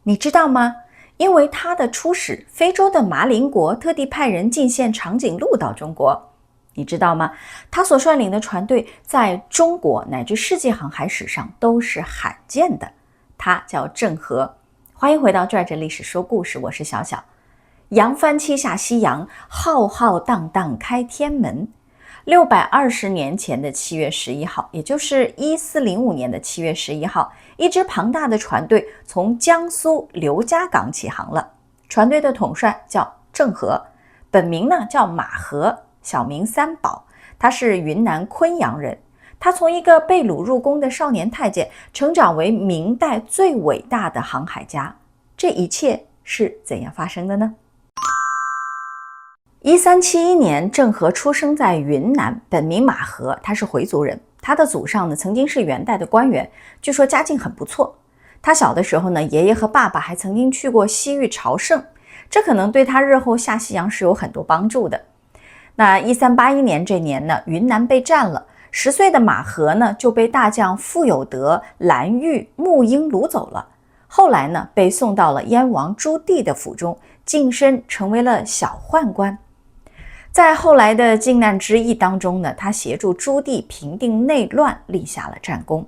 你知道吗？因为他的出使，非洲的马林国特地派人进献长颈鹿到中国。你知道吗？他所率领的船队在中国乃至世界航海史上都是罕见的。他叫郑和。欢迎回到拽着历史说故事，我是小小。扬帆七下西洋，浩浩荡荡开天门。620年前的7月11号，也就是1405年的7月11号，一支庞大的船队从江苏刘家港起航了。船队的统帅叫郑和，本名呢叫马和，小名三宝，他是云南昆阳人。他从一个被掳入宫的少年太监，成长为明代最伟大的航海家。这一切是怎样发生的呢？1371年，郑和出生在云南，本名马和，他是回族人。他的祖上呢曾经是元代的官员，据说家境很不错。他小的时候呢，爷爷和爸爸还曾经去过西域朝圣，这可能对他日后下西洋是有很多帮助的。那1381年这年呢，云南被占了，10岁的马和呢就被大将傅有德、蓝玉、沐英掳走了。后来呢，被送到了燕王朱棣的府中，晋升成为了小宦官。在后来的靖难之役当中呢，他协助朱棣平定内乱，立下了战功。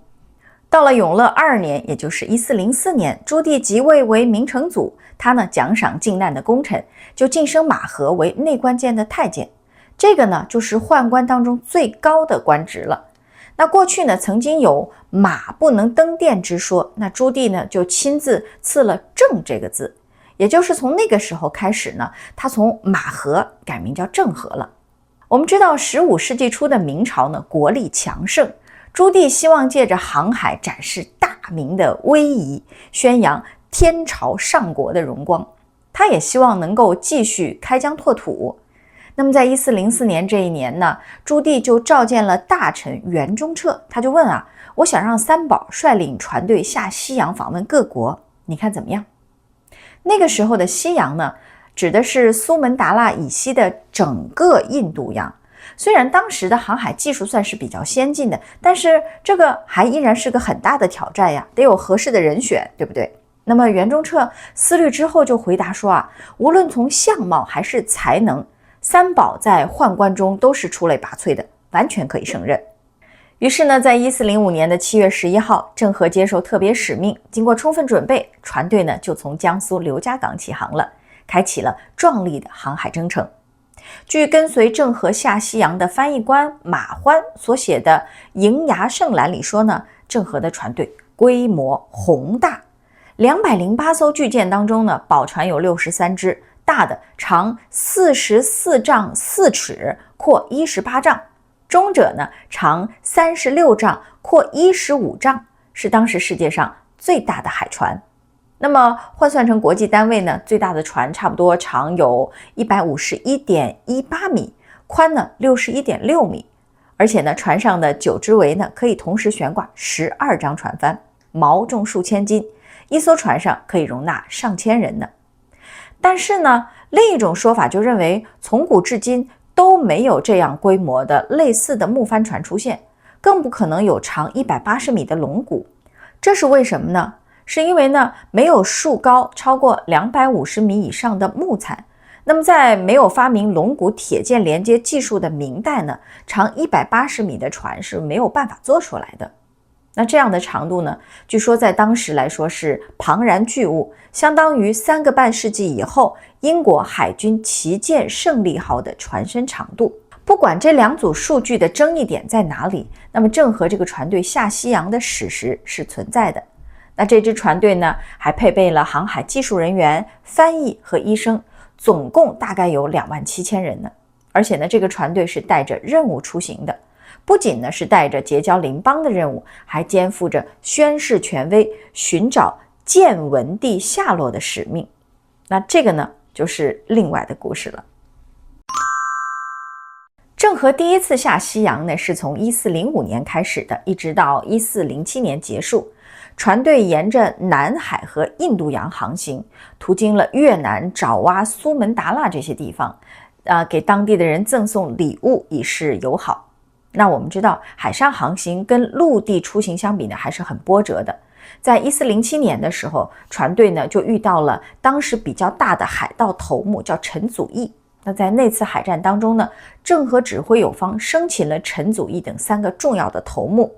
到了永乐2年，也就是1404年，朱棣即位为明成祖，他呢奖赏靖难的功臣，就晋升马和为内官监的太监。这个呢就是宦官当中最高的官职了。那过去呢曾经有马不能登殿之说，那朱棣呢就亲自赐了正这个字。也就是从那个时候开始呢，他从马和改名叫郑和了。我们知道15世纪初的明朝呢，国力强盛，朱棣希望借着航海展示大明的威仪，宣扬天朝上国的荣光。他也希望能够继续开疆拓土。那么在1404年这一年呢，朱棣就召见了大臣袁中彻，他就问我想让三宝率领船队下西洋访问各国，你看怎么样？那个时候的西洋呢，指的是苏门答腊以西的整个印度洋。虽然当时的航海技术算是比较先进的，但是这个还依然是个很大的挑战呀，得有合适的人选，对不对？那么袁中彻思虑之后就回答说无论从相貌还是才能，三宝在宦官中都是出类拔萃的，完全可以胜任。于是呢，在1405年的7月11号，郑和接受特别使命，经过充分准备，船队呢就从江苏刘家港起航了，开启了壮丽的航海征程。据跟随郑和下西洋的翻译官马欢所写的《瀛涯圣览》里说呢，郑和的船队规模宏大，208艘巨舰当中呢，宝船有63只，大的长44丈4尺，阔18丈。中者呢长36丈，阔15丈，是当时世界上最大的海船。那么换算成国际单位呢，最大的船差不多长有151.18米，宽呢61.6米。而且呢，船上的9只桅呢可以同时悬挂12张船帆，锚重数千斤，一艘船上可以容纳上千人呢。但是呢，另一种说法就认为，从古至今都没有这样规模的类似的木帆船出现，更不可能有长180米的龙骨。这是为什么呢？是因为呢，没有树高超过250米以上的木材。那么在没有发明龙骨铁剑连接技术的明代呢，长180米的船是没有办法做出来的。那这样的长度呢，据说在当时来说是庞然巨物，相当于3个半世纪以后英国海军旗舰胜利号的船身长度。不管这2组数据的争议点在哪里，那么郑和这个船队下西洋的史实是存在的。那这支船队呢，还配备了航海技术人员、翻译和医生，总共大概有27000人呢。而且呢，这个船队是带着任务出行的。不仅呢是带着结交邻邦的任务，还肩负着宣示权威、寻找建文帝下落的使命。那这个呢，就是另外的故事了。郑和第一次下西洋呢，是从1405年开始的，一直到1407年结束。船队沿着南海和印度洋航行，途经了越南、爪哇、苏门答腊这些地方，给当地的人赠送礼物以示友好。那我们知道，海上航行跟陆地出行相比呢，还是很波折的。在1407年的时候，船队呢就遇到了当时比较大的海盗头目，叫陈祖义。那在那次海战当中呢，郑和指挥有方，生擒了陈祖义等3个重要的头目。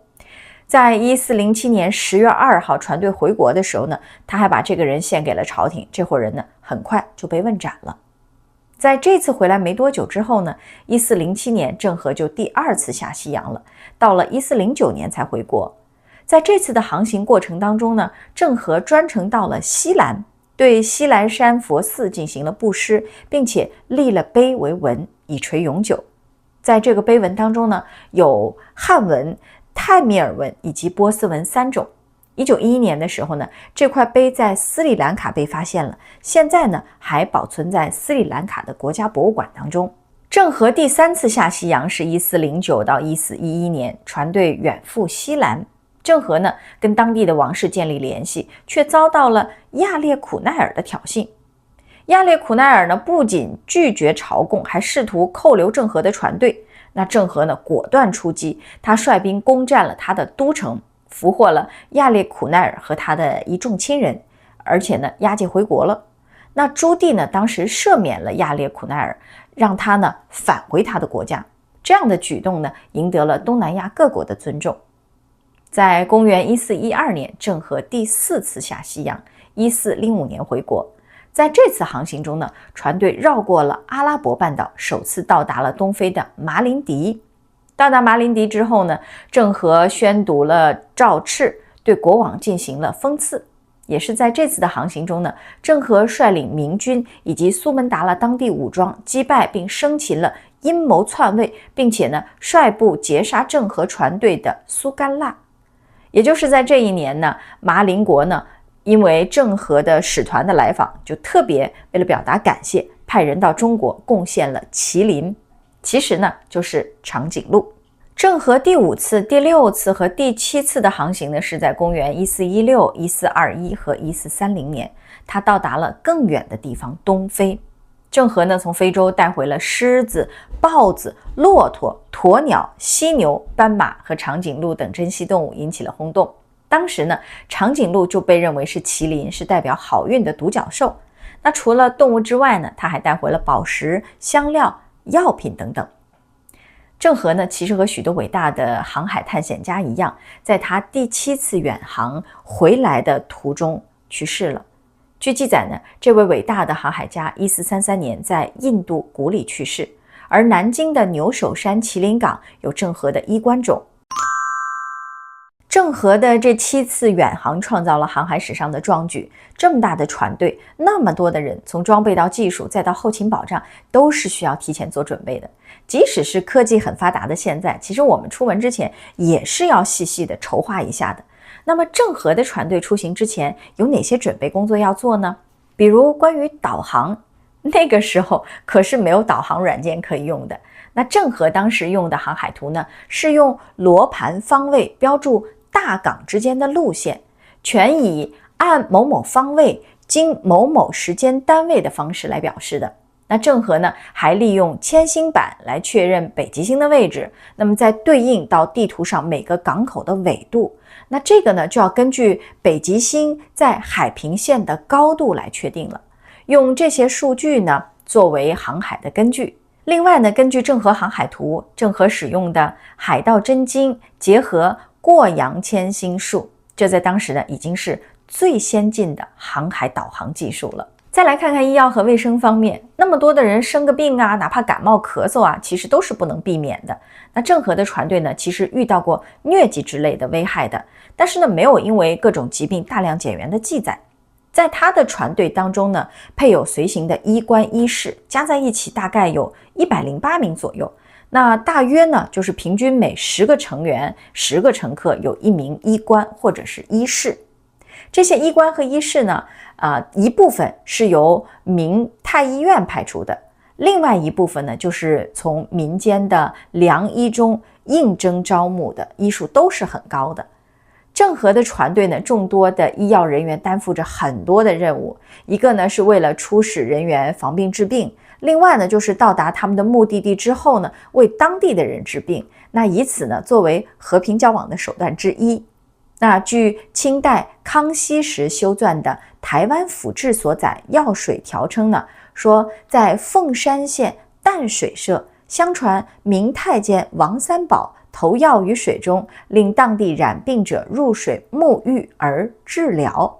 在1407年10月2号船队回国的时候呢，他还把这个人献给了朝廷，这伙人呢很快就被问斩了。在这次回来没多久之后呢，1407年郑和就第2次下西洋了，到了1409年才回国。在这次的航行过程当中呢，郑和专程到了西兰，对西兰山佛寺进行了布施，并且立了碑为文，以垂永久。在这个碑文当中呢，有汉文、泰米尔文以及波斯文3种。1911年的时候呢，这块碑在斯里兰卡被发现了，现在呢还保存在斯里兰卡的国家博物馆当中。郑和第3次下西洋是1409到1411年，船队远赴西兰。郑和呢跟当地的王室建立联系，却遭到了亚列苦奈尔的挑衅。亚列苦奈尔呢不仅拒绝朝贡，还试图扣留郑和的船队。那郑和呢果断出击，他率兵攻占了他的都城，俘获了亚列苦奈尔和他的一众亲人，而且呢押解回国了。那朱棣呢当时赦免了亚列苦奈尔，让他呢返回他的国家。这样的举动呢赢得了东南亚各国的尊重。在公元1412年，郑和第4次下西洋，1405年回国。在这次航行中呢，船队绕过了阿拉伯半岛，首次到达了东非的马林迪。到达马林迪之后呢，郑和宣读了诏敕，对国王进行了封赐。也是在这次的航行中呢，郑和率领明军以及苏门答腊当地武装击败并生擒了阴谋篡位，并且呢率部截杀郑和船队的苏甘腊。也就是在这一年呢，麻陵国呢因为郑和的使团的来访，就特别为了表达感谢，派人到中国贡献了麒麟，其实呢就是长颈鹿。郑和第5次、第6次和第7次的航行呢，是在公元1416、1421和1430年，他到达了更远的地方东非。郑和呢从非洲带回了狮子、豹子、骆驼、鸵鸟、犀牛、斑马和长颈鹿等珍稀动物，引起了轰动。当时呢，长颈鹿就被认为是麒麟，是代表好运的独角兽。那除了动物之外呢，他还带回了宝石、香料、药品等等。郑和呢，其实和许多伟大的航海探险家一样，在他第7次远航回来的途中去世了。据记载呢，这位伟大的航海家1433年在印度古里去世，而南京的牛首山麒麟港有郑和的衣冠冢。郑和的这7次远航创造了航海史上的壮举。这么大的船队，那么多的人，从装备到技术再到后勤保障，都是需要提前做准备的。即使是科技很发达的现在，其实我们出门之前也是要细细的筹划一下的。那么郑和的船队出行之前有哪些准备工作要做呢？比如关于导航，那个时候可是没有导航软件可以用的。那郑和当时用的航海图呢，是用罗盘方位标注大港之间的路线，全以按某某方位经某某时间单位的方式来表示的。那郑和呢，还利用铅星板来确认北极星的位置，那么再对应到地图上每个港口的纬度。那这个呢，就要根据北极星在海平线的高度来确定了。用这些数据呢，作为航海的根据。另外呢，根据郑和航海图，郑和使用的海盗真经结合过洋铅星术，这在当时呢已经是最先进的航海导航技术了。再来看看医药和卫生方面，那么多的人生个病啊，哪怕感冒咳嗽啊，其实都是不能避免的。那郑和的船队呢，其实遇到过疟疾之类的危害的，但是呢没有因为各种疾病大量减员的记载。在他的船队当中呢，配有随行的医官医士，加在一起大概有108名左右。那大约呢，就是平均每10个成员、10个乘客有1名医官或者是医士。这些医官和医士呢，一部分是由明太医院派出的，另外一部分呢，就是从民间的良医中应征招募的，医术都是很高的。郑和的船队呢，众多的医药人员担负着很多的任务，一个呢是为了出使人员防病治病，另外呢就是到达他们的目的地之后呢，为当地的人治病，那以此呢作为和平交往的手段之一。那据清代康熙时修撰的《台湾府志》所载药水条称呢，说在凤山县淡水社，相传明太监王三宝投药于水中，令当地染病者入水沐浴而治疗。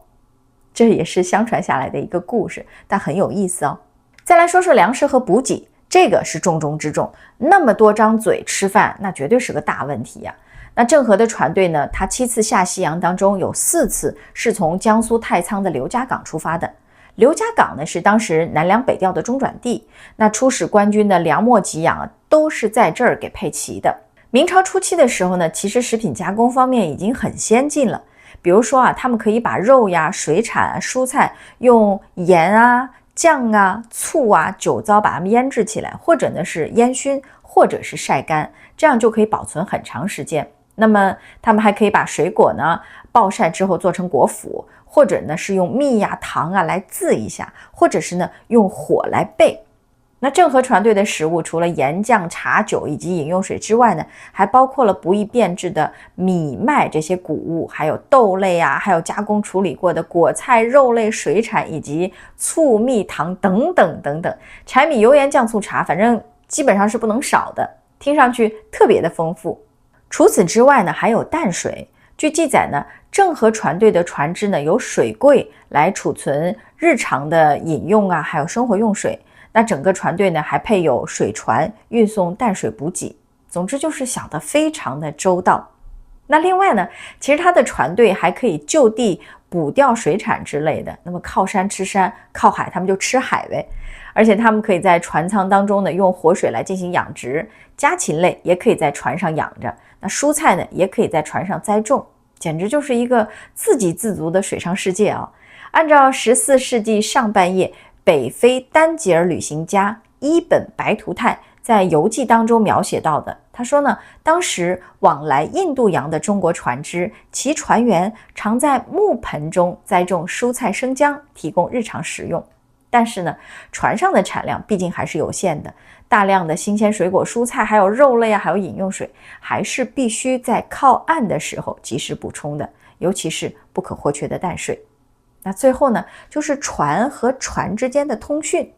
这也是相传下来的一个故事，但很有意思哦。再来说说粮食和补给，这个是重中之重。那么多张嘴吃饭，那绝对是个大问题呀。那郑和的船队呢，他7次下西洋当中有4次是从江苏太仓的刘家港出发的。刘家港呢是当时南粮北调的中转地，那出使官军的粮秣给养都是在这儿给配齐的。明朝初期的时候呢，其实食品加工方面已经很先进了。比如说他们可以把肉呀、水产蔬菜用盐酱醋酒糟把它们腌制起来，或者呢是烟熏，或者是晒干，这样就可以保存很长时间。那么他们还可以把水果呢暴晒之后做成果脯，或者呢是用蜜糖来渍一下，或者是呢用火来焙。那郑和船队的食物除了盐酱、茶酒以及饮用水之外呢，还包括了不易变质的米麦这些谷物，还有豆类还有加工处理过的果菜、肉类、水产，以及醋、蜜、糖等等等等，柴米油盐酱醋茶，反正基本上是不能少的，听上去特别的丰富。除此之外呢，还有淡水。据记载呢，郑和船队的船只呢有水柜来储存日常的饮用还有生活用水。那整个船队呢还配有水船运送淡水补给，总之就是想得非常的周到。那另外呢，其实他的船队还可以就地捕钓水产之类的，那么靠山吃山，靠海他们就吃海呗。而且他们可以在船舱当中呢用活水来进行养殖，家禽类也可以在船上养着，那蔬菜呢也可以在船上栽种，简直就是一个自给自足的水上世界啊！按照14世纪上半叶北非丹吉尔旅行家伊本白图泰在游记当中描写到的，他说呢，当时往来印度洋的中国船只，其船员常在木盆中栽种蔬菜生姜，提供日常食用。但是呢，船上的产量毕竟还是有限的，大量的新鲜水果、蔬菜，还有肉类还有饮用水，还是必须在靠岸的时候及时补充的，尤其是不可或缺的淡水。那最后呢，就是船和船之间的通讯。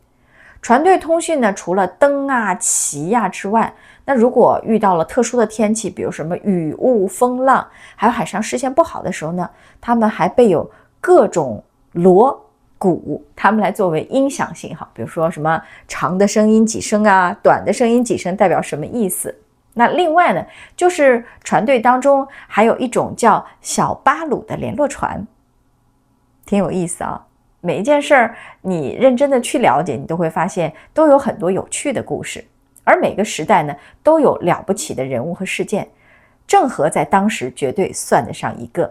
船队通讯呢，除了灯旗之外，那如果遇到了特殊的天气，比如什么雨雾、风浪，还有海上视线不好的时候呢，他们还备有各种锣鼓，他们来作为音响信号，比如说什么长的声音几声短的声音几声代表什么意思。那另外呢，就是船队当中还有一种叫小巴鲁的联络船，挺有意思啊。每一件事儿你认真的去了解，你都会发现都有很多有趣的故事，而每个时代呢都有了不起的人物和事件。郑和在当时绝对算得上一个，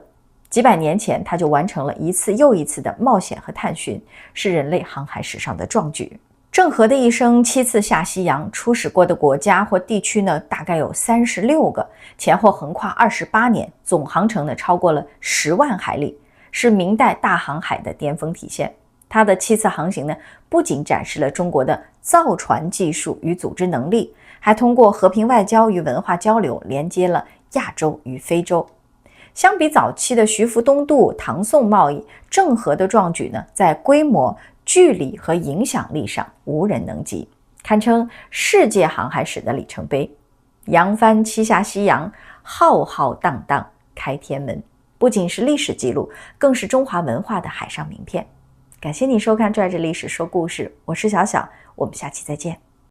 几百年前他就完成了一次又一次的冒险和探寻，是人类航海史上的壮举。郑和的一生7次下西洋，出使过的国家或地区呢大概有36个，前后横跨28年，总航程呢超过了10万海里，是明代大航海的巅峰体现。他的7次航行呢，不仅展示了中国的造船技术与组织能力，还通过和平外交与文化交流连接了亚洲与非洲。相比早期的徐福东渡、唐宋贸易，郑和的壮举呢，在规模、距离和影响力上无人能及，堪称世界航海史的里程碑。扬帆7下西洋，浩浩荡荡开天门，不仅是历史记录，更是中华文化的海上名片。感谢你收看《拽着历史说故事》，我是小小，我们下期再见。